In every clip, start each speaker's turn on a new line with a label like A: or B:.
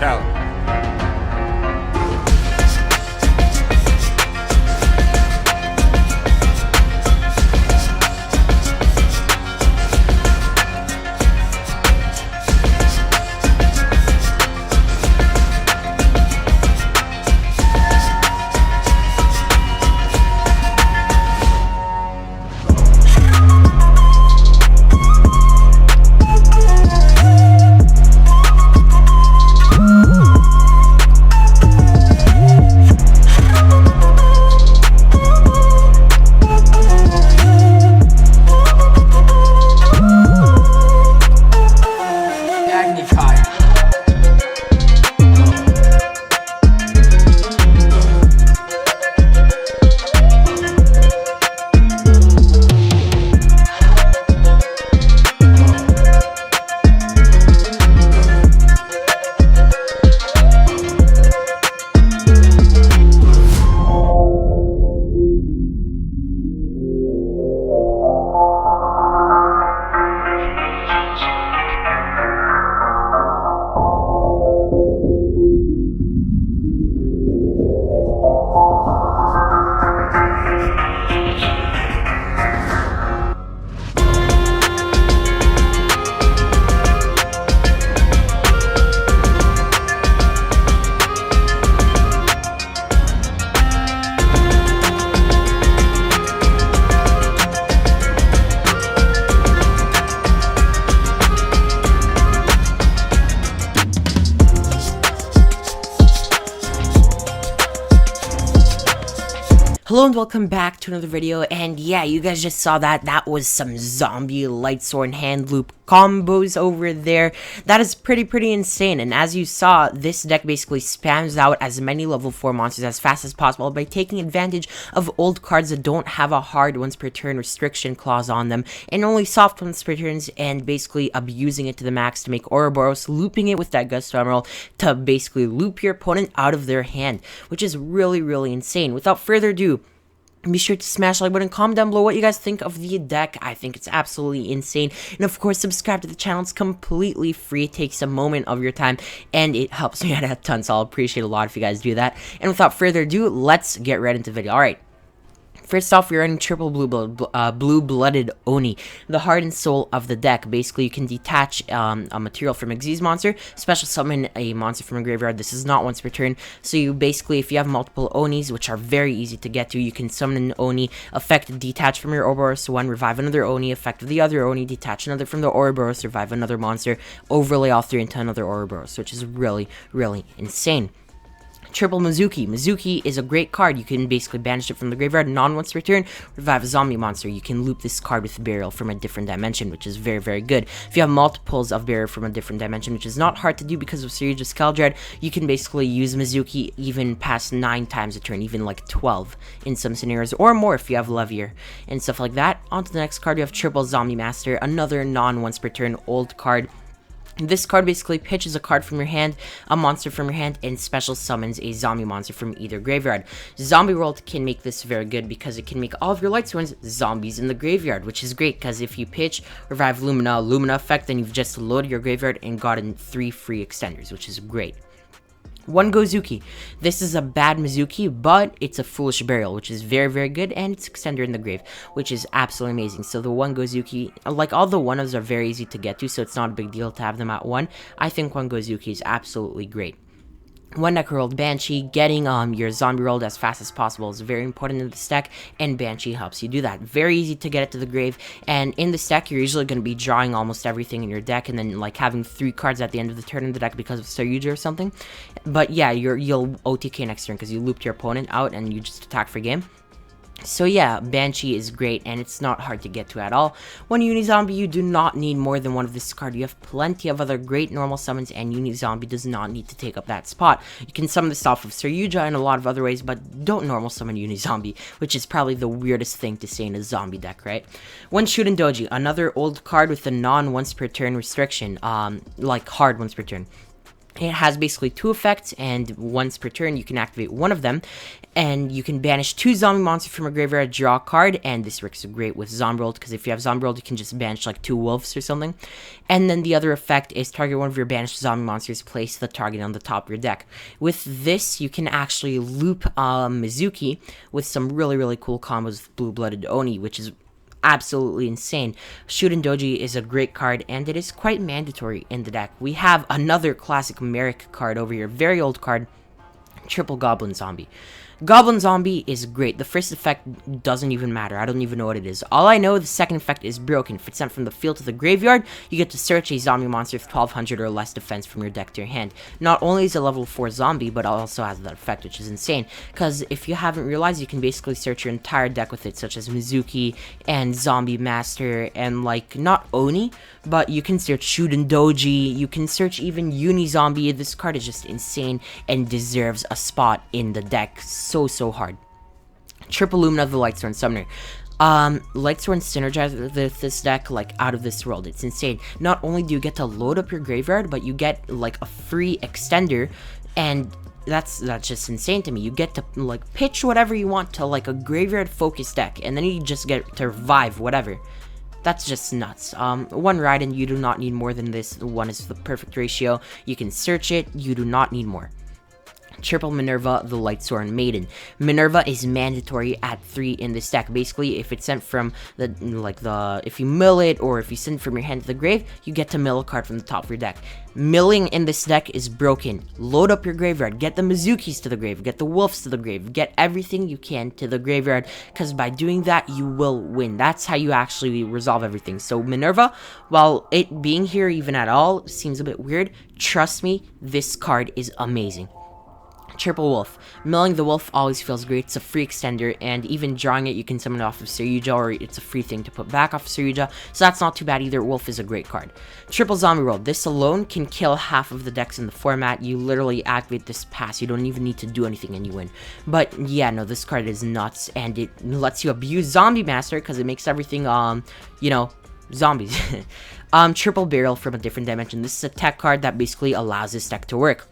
A: Ciao.
B: Hello and welcome back to another video, and yeah, you guys just saw that was some zombie Lightsworn hand loop combos over there. That is pretty insane, and as you saw, this deck basically spams out as many level 4 monsters as fast as possible by taking advantage of old cards that don't have a hard once per turn restriction clause on them, and only soft once per turns, and basically abusing it to the max to make Ouroboros, looping it with that Gusto Emerald to basically loop your opponent out of their hand, which is really insane. Without further ado, be sure to smash the like button, comment down below what you guys think of the deck. I think it's absolutely insane. And of course, subscribe to the channel. It's completely free. It takes a moment of your time, and it helps me out a ton, so I'll appreciate a lot if you guys do that. And without further ado, let's get right into the video. Alright. First off, we're running triple blue-blooded Oni, the heart and soul of the deck. Basically, you can detach a material from a Xyz monster, special summon a monster from a graveyard. This is not once per turn, so you basically, if you have multiple Onis, which are very easy to get to, you can summon an Oni, effect detach from your Ouroboros one, revive another Oni, effect of the other Oni, detach another from the Ouroboros, revive another monster, overlay all three into another Ouroboros, which is really insane. Triple Mizuki. Mizuki is a great card. You can basically banish it from the graveyard, non-once per turn, revive a zombie monster. You can loop this card with Burial from a different dimension, which is very good. If you have multiples of Burial from a different dimension, which is not hard to do because of Syringe Skeldred, you can basically use Mizuki even past 9 times a turn, even like 12 in some scenarios, or more if you have Levier and stuff like that. On to the next card, you have Triple Zombie Master, another non-once per turn old card. This card basically pitches a card from your hand, a monster from your hand, and special summons a zombie monster from either graveyard. Zombie World can make this very good because it can make all of your Lightsworns zombies in the graveyard, which is great because if you pitch Revive Lumina effect, then you've just loaded your graveyard and gotten 3 free extenders, which is great. One Gozuki. This is a bad Mizuki, but it's a Foolish Burial, which is very good, and it's Extender in the Grave, which is absolutely amazing. So the one Gozuki, like all the one-ofs are very easy to get to, so it's not a big deal to have them at 1. I think one Gozuki is absolutely great. One Necroworld Banshee, getting your zombie rolled as fast as possible is very important in this deck, and Banshee helps you do that. Very easy to get it to the grave, and in this deck, you're usually going to be drawing almost everything in your deck, and then like having 3 cards at the end of the turn in the deck because of Saryuja or something. But yeah, you'll OTK next turn because you looped your opponent out and you just attack for game. So yeah, Banshee is great, and it's not hard to get to at all. One Unizombie, you do not need more than one of this card. You have plenty of other great normal summons, and Unizombie does not need to take up that spot. You can summon this off of Saryuja in a lot of other ways, but don't normal summon Unizombie, which is probably the weirdest thing to say in a zombie deck, right? One Shuden Doji, another old card with a non-once per turn restriction, like hard once per turn. It has basically 2 effects, and once per turn you can activate one of them, and you can banish 2 zombie monsters from a graveyard, draw a card, and this works great with Zombie World, because if you have Zombie World you can just banish like 2 wolves or something. And then the other effect is target one of your banished zombie monsters, place the target on the top of your deck. With this you can actually loop Mizuki with some really cool combos with Blue-Blooded Oni, which is absolutely insane. Shuden Doji is a great card, and it is quite mandatory in the deck. We have another classic Merrick card over here, very old card, Triple Goblin Zombie. Goblin Zombie is great. The first effect doesn't even matter. I don't even know what it is. All I know, the second effect is broken. If it's sent from the field to the graveyard, you get to search a zombie monster with 1200 or less defense from your deck to your hand. Not only is it a level 4 zombie, but it also has that effect, which is insane. Because if you haven't realized, you can basically search your entire deck with it, such as Mizuki and Zombie Master and, like, not Oni, but you can search Shuden Doji, you can search even Uni Zombie. This card is just insane and deserves a spot in the deck so hard. Triple Lumina, the Lightsworn Summoner. Lightsworn synergizes with this deck like out of this world. It's insane. Not only do you get to load up your graveyard, but you get like a free extender, and that's just insane to me. You get to like pitch whatever you want to like a graveyard focused deck, and then you just get to revive whatever. That's just nuts. One ride, and you do not need more than this. One is the perfect ratio. You can search it. You do not need more. Triple Minerva, the Lightsworn Maiden. Minerva is mandatory at 3 in this deck. Basically, if it's sent from if you mill it, or if you send it from your hand to the grave, you get to mill a card from the top of your deck. Milling in this deck is broken. Load up your graveyard, get the Mizukis to the grave, get the wolves to the grave, get everything you can to the graveyard, because by doing that, you will win. That's how you actually resolve everything. So Minerva, while it being here even at all seems a bit weird, trust me, this card is amazing. Triple Wolf. Milling the Wolf always feels great. It's a free extender, and even drawing it, you can summon it off of Saryuja, or it's a free thing to put back off of Saryuja, so that's not too bad either. Wolf is a great card. Triple Zombie World. This alone can kill half of the decks in the format. You literally activate this pass. You don't even need to do anything and you win. But yeah, no, this card is nuts, and it lets you abuse Zombie Master, because it makes everything, zombies. Triple Burial from a different dimension. This is a tech card that basically allows this deck to work.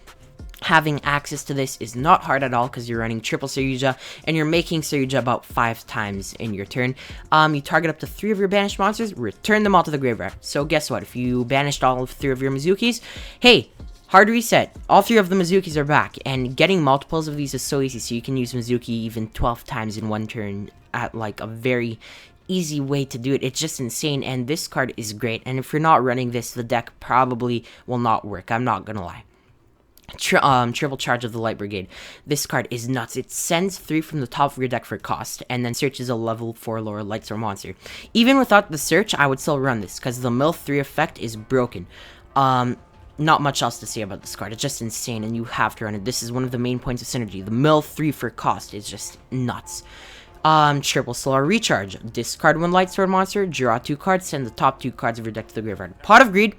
B: Having access to this is not hard at all, because you're running triple Saryuja, and you're making Saryuja about 5 times in your turn. You target up to 3 of your banished monsters, return them all to the graveyard. So guess what? If you banished all 3 of your Mizukis, hey, hard reset. All 3 of the Mizukis are back, and getting multiples of these is so easy, so you can use Mizuki even 12 times in one turn at like a very easy way to do it. It's just insane, and this card is great, and if you're not running this, the deck probably will not work. I'm not gonna lie. Triple Charge of the Light Brigade. This card is nuts. It sends 3 from the top of your deck for cost, and then searches a level 4 lower Lightsworn monster. Even without the search, I would still run this, because the mill 3 effect is broken. Not much else to say about this card. It's just insane, and you have to run it. This is one of the main points of synergy. The mill 3 for cost is just nuts. Triple Solar Recharge. Discard 1 Lightsworn monster, draw 2 cards, send the top 2 cards of your deck to the graveyard. Pot of Greed.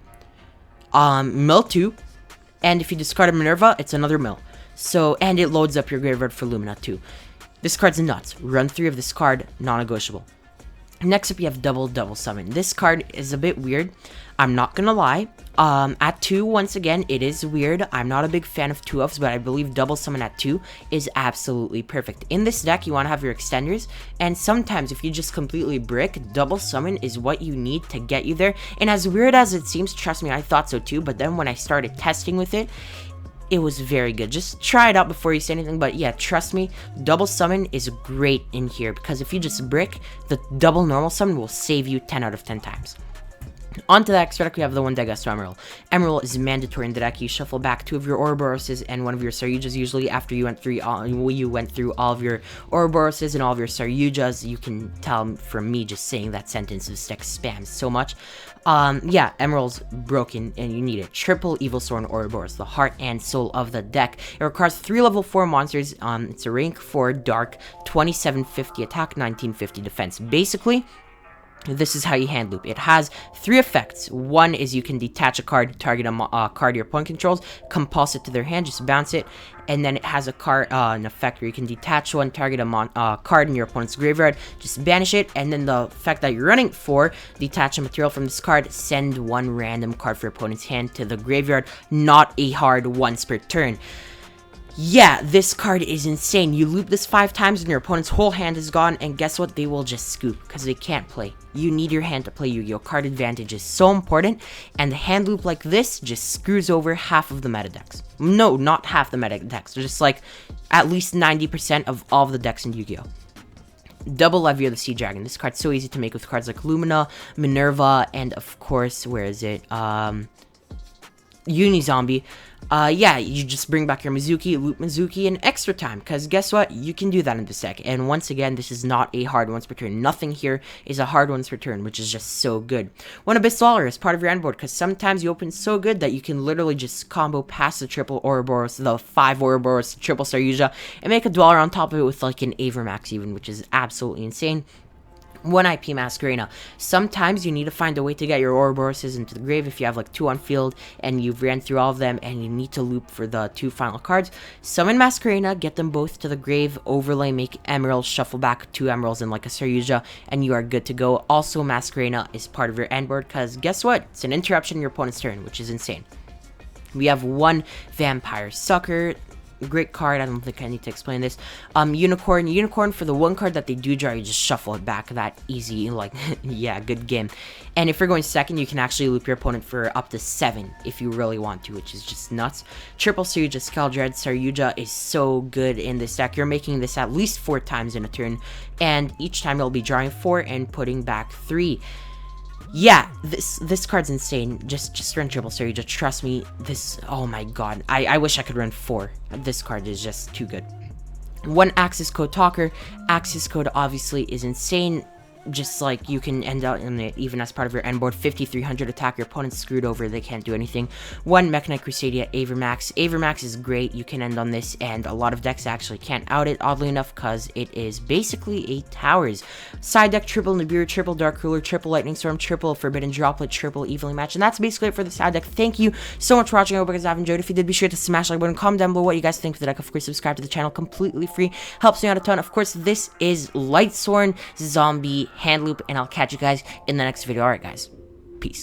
B: Mill 2. And if you discard a Minerva, it's another mill. So, and it loads up your graveyard for Lumina too. This card's nuts. Run 3 of this card, non-negotiable. Next up, you have Double Summon. This card is a bit weird. I'm not gonna lie. At 2, once again, it is weird. I'm not a big fan of 2-ofs, but I believe Double Summon at 2 is absolutely perfect. In this deck, you want to have your extenders, and sometimes if you just completely brick, Double Summon is what you need to get you there. And as weird as it seems, trust me, I thought so too, but then when I started testing with it, it was very good. Just try it out before you say anything, but yeah, trust me, Double Summon is great in here, because if you just brick, the double normal summon will save you 10 out of 10 times. Onto the extra deck, we have the one Degasto Emerald. Emerald is mandatory in the deck. You shuffle back 2 of your Ouroboroses and 1 of your Saryujas. Usually after you went through all of your Ouroboroses and all of your Saryujas. You can tell from me just saying that sentence, this deck spams so much. Yeah, Emerald's broken and you need it. Triple Evil Sworn Ouroboros, the heart and soul of the deck. It requires 3 level 4 monsters. It's a rank 4 dark, 2750 attack, 1950 defense. Basically, this is how you hand loop. It has 3 effects. One is you can detach a card, target a card your opponent controls, compulse it to their hand, just bounce it. And then it has a card, an effect where you can detach one, target a card in your opponent's graveyard, just banish it. And then the effect that you're running for, detach a material from this card, send one random card for your opponent's hand to the graveyard, not a hard once per turn. Yeah, this card is insane. You loop this 5 times and your opponent's whole hand is gone, and guess what? They will just scoop, because they can't play. You need your hand to play Yu-Gi-Oh! Card advantage is so important, and the hand loop like this just screws over half of the meta decks. No, not half the meta decks, just like at least 90% of all of the decks in Yu-Gi-Oh! Double Levy of the Sea Dragon. This card's so easy to make with cards like Lumina, Minerva, and of course, where is it? Uni-Zombie. Yeah, you just bring back your Mizuki, loop Mizuki in extra time, because guess what? You can do that in this deck. And once again, this is not a hard once per turn. Nothing here is a hard once per turn, which is just so good. One Abyssal is part of your end board, because sometimes you open so good that you can literally just combo past the triple Ouroboros, the 5 Ouroboros, triple Saryuja, and make a Dweller on top of it with like an Avermax even, which is absolutely insane. 1 IP Masquerena. Sometimes you need to find a way to get your Ouroboroses into the grave if you have like 2 on field and you've ran through all of them and you need to loop for the 2 final cards. Summon Masquerena, get them both to the grave, overlay, make emeralds, shuffle back 2 emeralds in like a Saryuja, and you are good to go. Also, Masquerena is part of your end board because guess what? It's an interruption in your opponent's turn, which is insane. We have 1 Vampire Sucker. Great card. I don't think I need to explain this. Unicorn for the 1 card that they do draw, you just shuffle it back. That easy, like, yeah, good game. And if you're going second, you can actually loop your opponent for up to 7 if you really want to, which is just nuts. Triple Saryuja, Skeldred. Saryuja is so good in this deck. You're making this at least 4 times in a turn, and each time you'll be drawing 4 and putting back 3. Yeah, this card's insane. Just run Triple Saryuja. Trust me, this, oh my god. I wish I could run 4. This card is just too good. 1 Axis Code Talker. Axis Code obviously is insane. Just like you can end out in it even as part of your end board. 5300 attack, your opponent's screwed over, they can't do anything. 1 Mekk-Knight Crusadia Avermax. Avermax is great, you can end on this, and a lot of decks actually can't out it, oddly enough, because it is basically a towers. Side deck, triple Nibiru, triple Dark Ruler, triple Lightning Storm, triple Forbidden Droplet, triple Evenly Matched, and that's basically it for the side deck. Thank you so much for watching. I hope you guys have enjoyed. If you did, be sure to smash the like button, comment down below what you guys think of the deck. Of course, subscribe to the channel, completely free, helps me out a ton. Of course, this is Lightsworn Zombie Hand Loop, and I'll catch you guys in the next video. Alright guys, peace.